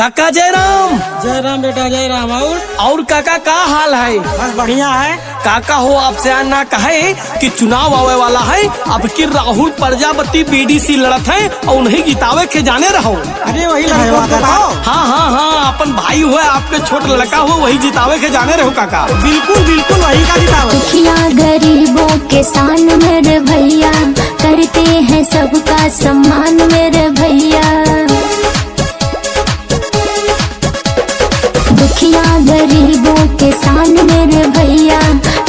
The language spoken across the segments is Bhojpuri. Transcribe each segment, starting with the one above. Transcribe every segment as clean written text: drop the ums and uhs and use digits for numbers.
काका जयराम। जयराम बेटा जयराम। और काका का हाल है? बस बढ़िया है काका हो आपसे आना कहे कि चुनाव आवे वाला है, अब की राहुल प्रजापति बीडीसी लड़त है और उन्हें जितावे के जाने रहो। अरे वही लड़का। हाँ हाँ हाँ, अपन भाई हुआ, आपके छोट लड़का हो, वही जितावे के जाने रहो काका। बिल्कुल बिल्कुल वही का जितावे। दुखिया गरीबों के शान मेरे भैया, करते हैं सबका सम्मान मेरे भैया। दुखिया गरीबों के शान मेरे भैया,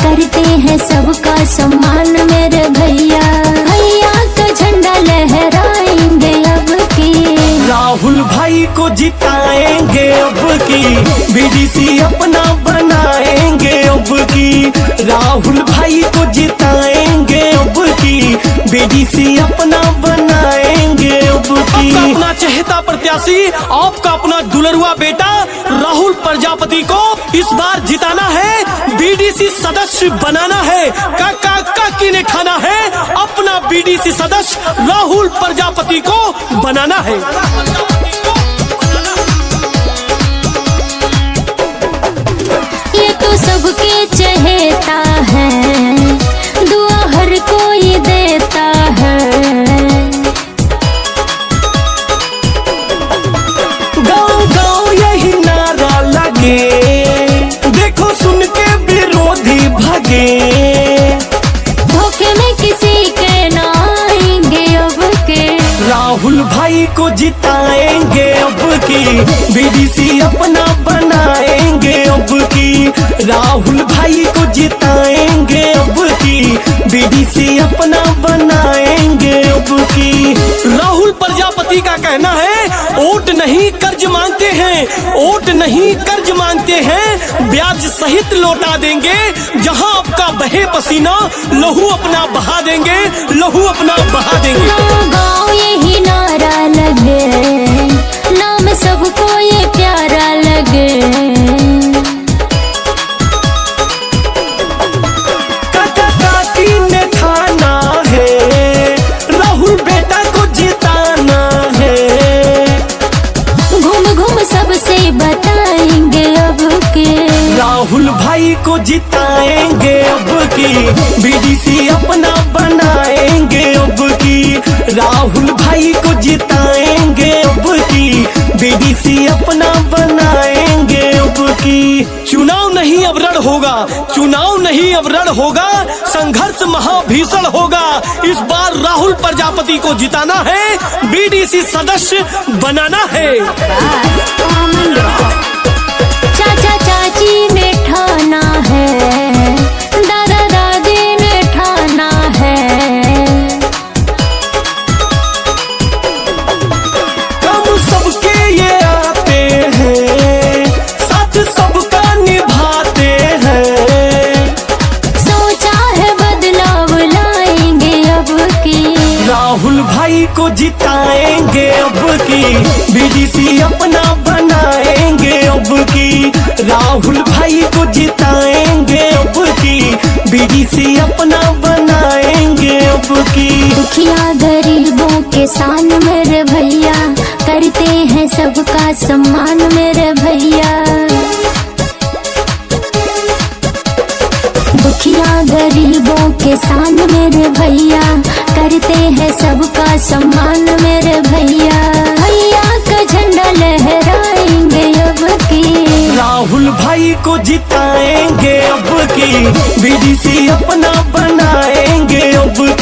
करते हैं सबका सम्मान मेरे भैया। भैया का झंडा लहराएंगे अब की, राहुल भाई को जिताएंगे अब की, बीडीसी अपना बनाएंगे अब की। राहुल भाई को जिताएंगे अब की, बीडीसी अपना बनाएंगे अब की। आपका अपना चहेता प्रत्याशी, आपका अपना दुलरुआ बेटा राहुल प्रजापति को इस बार जिताना है, बीडीसी सदस्य बनाना है। काका काकी ने खाना है, अपना बीडीसी सदस्य राहुल प्रजापति को बनाना है। ये तो सबके चहेता है, दुआ हर कोई देता है। गाँव गाँव यही नारा लगे, देखो सुन के विरोधी भगे। धोखे में किसी के ना आएंगे अब के, राहुल भाई को जिताएंगे अब की, बीडीसी अपना बनाएंगे अब की। राहुल भाई को जिताएंगे अब की, बीडीसी अपना बनाएंगे अब की। राहुल प्रजापति का कहना है, वोट नहीं कर्ज मांगते हैं, वोट नहीं कर्ज मांगते हैं, ब्याज सहित लौटा देंगे। जहां आपका बहे पसीना, लहू अपना बहा देंगे, लहू अपना बहा देंगे। गाँव यही नारा लगे, नाम सबको ये प्यारा लगे। काका काकी ने खाना है, राहुल बेटा को जिताना है। घूम घूम सबसे बताएंगे अब के, राहुल भाई को जिताएंगे अब की, बीडीसी अपना बनाएंगे अब की। राहुल भाई को जिताएंगे अब की, बीडीसी अपना बनाएंगे अब की। चुनाव नहीं अब रण होगा, चुनाव नहीं अब रण होगा, संघर्ष महाभीषण होगा। इस बार राहुल प्रजापति को जिताना है, बीडीसी सदस्य बनाना है। चाचा चाची ने ठाना है, दादा दादी ने ठाना है। हम सबके ये आते हैं, साथ सबका निभाते हैं। सोचा है बदलाव लाएंगे अब की, राहुल भाई को जिताएंगे अब की, बीडीसी अपना बनाएंगे अब की। राहुल भाई को जिताएंगे अब की, बीडीसी अपना बनाएंगे अब की। दुखिया गरीबों के शान मेरे भैया, करते हैं सबका सम्मान मेरे भैया। दुखिया गरीबों के शान मेरे भैया, करते हैं सबका सम्मान मेरे भैया। भैया का झंडा लहराएंगे अब की, राहुल भाई को जिताएंगे अब की, बीडीसी अपना बनाएंगे अब